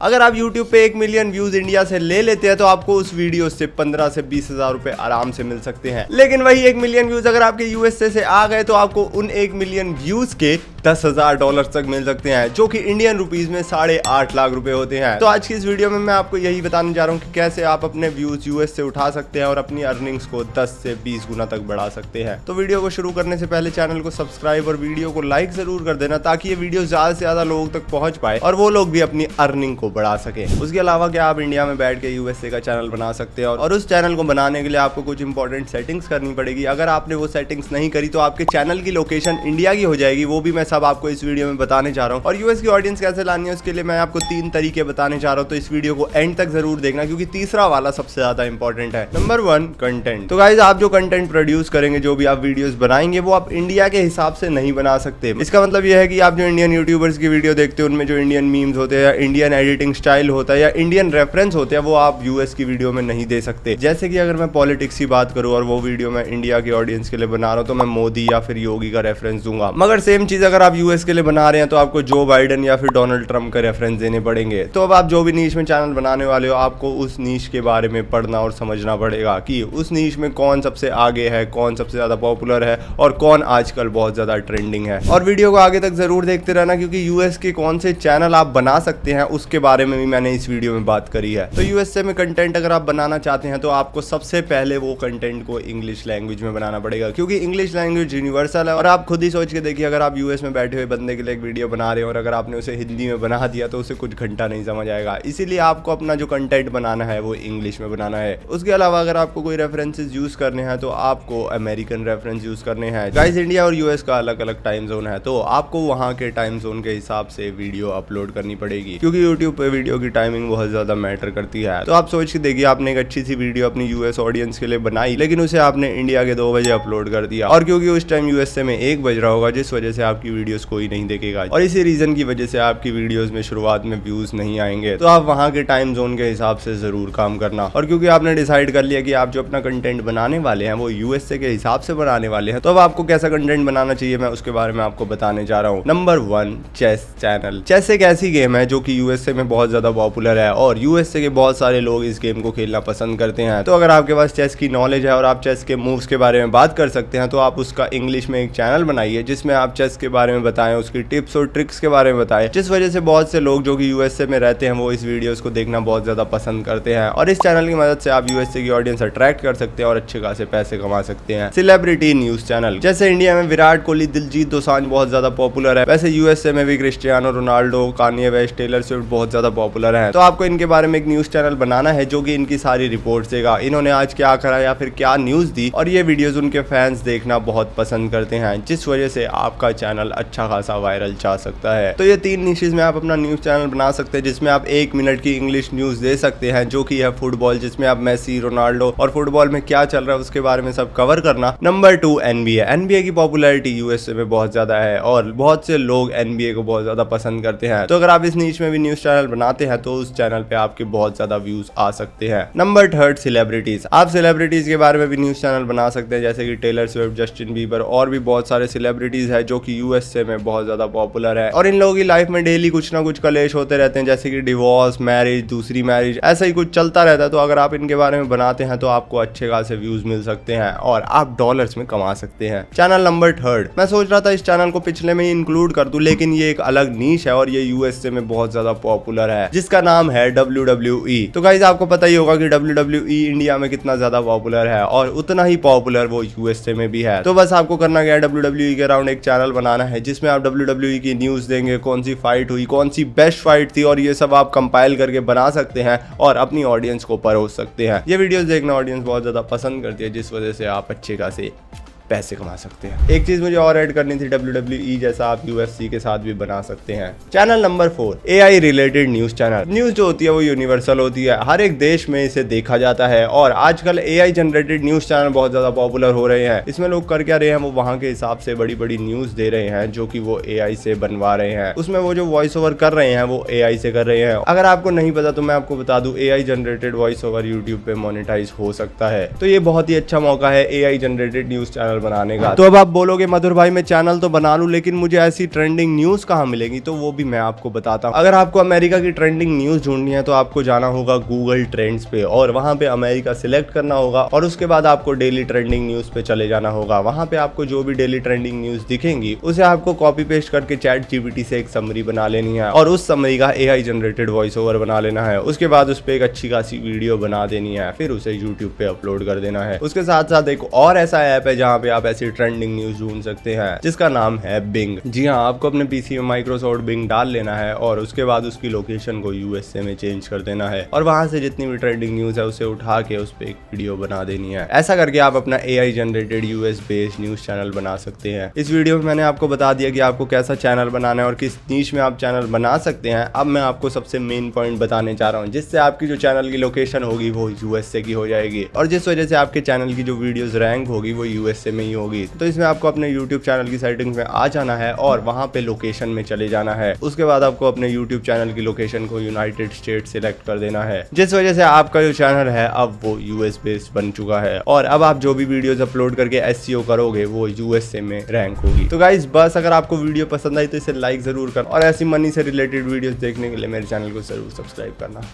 अगर आप YouTube पे 1 मिलियन व्यूज इंडिया से ले लेते हैं तो आपको उस वीडियो से 15 से 20 हजार रुपए आराम से मिल सकते हैं। लेकिन वही 1 मिलियन व्यूज अगर आपके यूएसए से आ गए तो आपको उन 1 मिलियन व्यूज के $10,000 तक मिल सकते हैं, जो कि इंडियन रुपीज में 8.5 लाख रुपए होते हैं। तो आज की इस वीडियो में मैं आपको यही बताने जा रहा हूँ कि कैसे आप अपने व्यूज यूएस से उठा सकते हैं और अपनी अर्निंग्स को 10 से 20 गुना तक बढ़ा सकते हैं। तो वीडियो को शुरू करने से पहले चैनल को सब्सक्राइब और वीडियो को लाइक जरूर कर देना, ताकि ये वीडियो ज्यादा से ज्यादा लोगों तक पहुंच पाए और वो लोग भी अपनी अर्निंग को बढ़ा सके। उसके अलावा क्या आप इंडिया में बैठ के यूएसए का चैनल बना सकते हैं, और उस चैनल को बनाने के लिए आपको कुछ इंपॉर्टेंट सेटिंग्स करनी पड़ेगी। अगर आपने वो सेटिंग्स नहीं करी तो आपके चैनल की लोकेशन इंडिया की हो जाएगी। वो भी मैं सब आपको इस वीडियो में बताने जा रहा हूँ। और यूएस की ऑडियंस कैसे लानी है उसके लिए मैं आपको 3 तरीके बताने जा रहा हूँ। तो इस वीडियो को एंड तक जरूर देखना, क्योंकि तीसरा वाला सबसे ज्यादा इंपॉर्टेंट है। Number 1, content. तो गाइस, आप जो कंटेंट प्रोड्यूस करेंगे, जो भी आप वीडियोस बनाएंगे, वो आप इंडिया के हिसाब से नहीं बना सकते। इसका मतलब यह है कि आप जो इंडियन यूट्यूबर्स की वीडियो देखते हैं उनमें जो इंडियन मीम्स होते हैं या इंडियन एडिटिंग स्टाइल होता है या इंडियन रेफरेंस होते हैं, वो आप यूएस की वीडियो में नहीं दे सकते। जैसे कि अगर मैं पॉलिटिक्स की बात करूं और वो वीडियो मैं इंडिया की ऑडियंस के लिए बना रहा हूं, तो मैं मोदी या फिर योगी का रेफरेंस दूंगा। मगर सेम चीज अगर आप यूएस के लिए बना रहे हैं तो आपको जो बाइडेन या फिर डोनाल्ड ट्रंप का रेफरेंस देने पड़ेंगे। तो अब आप जो भी नीश में चैनल बनाने वाले हो, आपको उस नीश के बारे में पढ़ना और समझना पड़ेगा कि उस नीश में कौन सबसे आगे है, कौन सबसे ज्यादा पॉपुलर है और कौन आजकल बहुत ज्यादा ट्रेंडिंग है। और वीडियो को आगे तक जरूर देखते रहना, क्योंकि यूएस के कौन से चैनल आप बना सकते हैं उसके बारे में भी मैंने इस वीडियो में बात करी है। तो यूएसए में कंटेंट अगर आप बनाना चाहते हैं तो आपको सबसे पहले वो कंटेंट को इंग्लिश लैंग्वेज में बनाना पड़ेगा, क्योंकि इंग्लिश लैंग्वेज यूनिवर्सल है। और आप खुद ही सोच के देखिए, अगर आप यूएस में बैठे हुए बंदे के लिए एक वीडियो बना रहे हो और अगर आपने उसे हिंदी में बना दिया तो उसे कुछ घंटा नहीं समझ आएगा। इसीलिए आपको अपना जो कंटेंट बनाना है वो इंग्लिश में बनाना है। उसके अलावा अगर आपको कोई रेफरेंसेस यूज करने हैं तो आपको अमेरिकन रेफरेंस यूज करने हैं। गाइस, इंडिया और यूएस का अलग अलग टाइम जोन है, तो आपको वहां के टाइम जोन के हिसाब से वीडियो अपलोड करनी पड़ेगी, क्योंकि यूट्यूब पे वीडियो की टाइमिंग बहुत ज्यादा मैटर करती है। तो आप सोच के देखिए, आपने एक अच्छी सी वीडियो अपनी यूएस ऑडियंस के लिए बनाई, लेकिन उसे आपने इंडिया के 2 बजे अपलोड कर दिया, और क्योंकि उस टाइम यूएसए में 1 बज रहा होगा, जिस वजह से आपकी वीडियोस कोई नहीं देखेगा, और इसी रीजन की वजह से आपकी वीडियोस में शुरुआत में व्यूज नहीं आएंगे। तो आप वहां के टाइम जोन के हिसाब से जरूर काम करना। और क्योंकि आपने डिसाइड कर लिया कि आप जो अपना कंटेंट बनाने वाले हैं वो यूएसए के हिसाब से बनाने वाले हैं, तो अब आपको कैसा कंटेंट बनाना चाहिए मैं उसके बारे में आपको बताने जा रहा हूँ। Number 1, chess channel. चेस एक ऐसी गेम है जो कि यूएसए में बहुत ज्यादा पॉपुलर है और यूएसए के बहुत सारे लोग इस गेम को खेलना पसंद करते हैं। तो अगर आपके पास चेस की नॉलेज है और आप चेस के मूव्स के बारे में बात कर सकते हैं, तो आप उसका इंग्लिश में एक चैनल बनाइए जिसमें आप चेस के बारे में बताएं, उसकी टिप्स और ट्रिक्स के बारे में बताएं, जिस वजह से बहुत से लोग जो कि यूएसए में रहते हैं वो इस वीडियोस को देखना बहुत ज्यादा पसंद करते हैं। और इस चैनल की मदद से आप यूएसए की ऑडियंस अट्रैक्ट कर सकते हैं और अच्छे खासे पैसे कमा सकते हैं। Celebrity news channel. जैसे इंडिया में विराट कोहली, दिलजीत दोसांझ बहुत ज्यादा पॉपुलर है, वैसे यूएसए में भी Cristiano Ronaldo, Kanye West, Taylor Swift बहुत ज्यादा पॉपुलर है। तो आपको इनके बारे में एक न्यूज चैनल बनाना है जो कि इनकी सारी रिपोर्ट्स देगा, इन्होंने आज क्या करा या फिर क्या न्यूज दी, और ये वीडियोस उनके फैंस देखना बहुत पसंद करते हैं, जिस वजह से आपका चैनल अच्छा खासा वायरल जा सकता है। तो ये 3 निशेस में आप अपना न्यूज चैनल बना सकते हैं, जिसमें आप 1 मिनट की इंग्लिश न्यूज दे सकते हैं, जो कि है फुटबॉल, जिसमें आप मेसी, रोनाल्डो और फुटबॉल में क्या चल रहा है उसके बारे में सब कवर करना। Number 2, NBA. एनबीए की पॉपुलैरिटी यूएसए में बहुत ज्यादा है और बहुत से लोग एनबीए को बहुत ज्यादा पसंद करते हैं। तो अगर आप इस नीच में भी न्यूज चैनल बनाते हैं तो उस चैनल पे आपके बहुत ज्यादा व्यूज आ सकते हैं। Number 3, celebrities. आप सेलिब्रिटीज के बारे में भी न्यूज चैनल बना सकते हैं, जैसे कि टेलर स्विफ्ट, जस्टिन बीबर और भी बहुत सारे सेलिब्रिटीज है जो कि यूएसए में बहुत ज्यादा पॉपुलर है। और इन लोगों की लाइफ में डेली कुछ ना कुछ कलेश होते रहते हैं, जैसे कि डिवोर्स, मैरिज, दूसरी मैरिज, ऐसा ही कुछ चलता रहता है। तो अगर आप इनके बारे में बनाते हैं तो आपको अच्छे खासे व्यूज मिल सकते हैं और आप डॉलर्स में कमा सकते हैं। Channel number 3। मैं सोच रहा था इस चैनल को पिछले में ही इंक्लूड कर दूं, लेकिन ये एक अलग नीश है और ये यूएसए में बहुत ज्यादा पॉपुलर है, जिसका नाम है WWE। तो गाइस, आपको पता ही होगा कि WWE इंडिया में कितना ज्यादा पॉपुलर है और उतना ही पॉपुलर वो यूएसए में भी है। तो बस आपको करना क्या है, WWE के अराउंड एक चैनल बनाना है जिसमें आप WWE की न्यूज देंगे, कौन सी फाइट हुई, कौन सी बेस्ट फाइट थी, और ये सब आप कंपाइल करके बना सकते हैं और अपनी ऑडियंस को परोस सकते हैं। ये वीडियोस देखना ऑडियंस बहुत ज्यादा पसंद करती है, जिस वजह से आप अच्छे खासे पैसे कमा सकते हैं। एक चीज मुझे और ऐड करनी थी, WWE जैसा आप यूएससी के साथ भी बना सकते हैं। Channel number 4, AI related news channel. News जो होती है वो यूनिवर्सल होती है, हर एक देश में इसे देखा जाता है और आजकल AI जनरेटेड न्यूज चैनल बहुत ज्यादा पॉपुलर हो रहे हैं। इसमें लोग कर क्या रहे हैं, वो वहां के हिसाब से बड़ी बड़ी न्यूज दे रहे हैं जो कि वो AI से बनवा रहे हैं। उसमें वो जो वॉइस ओवर कर रहे हैं वो AI से कर रहे हैं। अगर आपको नहीं पता तो मैं आपको बता दूं, AI generated voice over YouTube पे मोनेटाइज हो सकता है। तो ये बहुत ही अच्छा मौका है AI generated news channel channel बनाने का। तो अब आप बोलोगे मधुर भाई मैं चैनल तो बना लूं, लेकिन मुझे ऐसी ट्रेंडिंग न्यूज कहाँ मिलेगी? तो वो भी मैं आपको बताता हूँ। अगर आपको अमेरिका की ट्रेंडिंग न्यूज ढूंढनी है तो आपको जाना होगा गूगल ट्रेंड्स पे और वहां पे अमेरिका सिलेक्ट करना होगा और उसके बाद आपको डेली ट्रेंडिंग न्यूज पे चले जाना होगा। वहां पे आपको जो भी डेली ट्रेंडिंग न्यूज दिखेंगी उसे आपको कॉपी पेस्ट करके चैट जीपीटी से एक समरी बना लेनी है और उस समरी का एआई जनरेटेड वॉइस ओवर बना लेना है। उसके बाद उस पर एक अच्छी खासी वीडियो बना देनी है, फिर उसे यूट्यूब पे अपलोड कर देना है। उसके साथ साथ एक और ऐसा ऐप है जहाँ पे आप ऐसी ट्रेंडिंग न्यूज ढूंढ सकते हैं जिसका नाम है बिंग। जी हाँ, आपको अपने पीसी में माइक्रोसॉफ्ट बिंग डाल लेना है और उसके बाद उसकी लोकेशन को यूएसए में चेंज कर देना है और वहां से जितनी भी ट्रेंडिंग न्यूज है उसे उठा के उस पर एक वीडियो बना देनी है। ऐसा करके आप अपना AI generated US based news channel बना सकते हैं। इस वीडियो में मैंने आपको बता दिया कि आपको कैसा चैनल बनाना है और किस नीश में आप चैनल बना सकते हैं। अब मैं आपको सबसे मेन पॉइंट बताने चाह रहा हूँ जिससे आपकी जो चैनल की लोकेशन होगी वो यूएसए की हो जाएगी और जिस वजह से आपके चैनल की जो वीडियोस रैंक होगी वो यूएसए में ही होगी। तो इसमें आपको अपने यूट्यूब चैनल की सेटिंग्स में आ जाना है और वहां पे लोकेशन में चले जाना है। उसके बाद आपको अपने यूट्यूब चैनल की लोकेशन को यूनाइटेड स्टेट सिलेक्ट कर देना है, जिस वजह से आपका जो चैनल है अब वो यूएस बेस्ड बन चुका है और अब आप जो भी वीडियोस अपलोड करके एसईओ करोगे वो यूएसए में रैंक होगी। तो गाइस बस अगर आपको वीडियो पसंद आई तो इसे लाइक जरूर करना और ऐसी मनी से रिलेटेड वीडियोस देखने के लिए मेरे चैनल को जरूर सब्सक्राइब करना।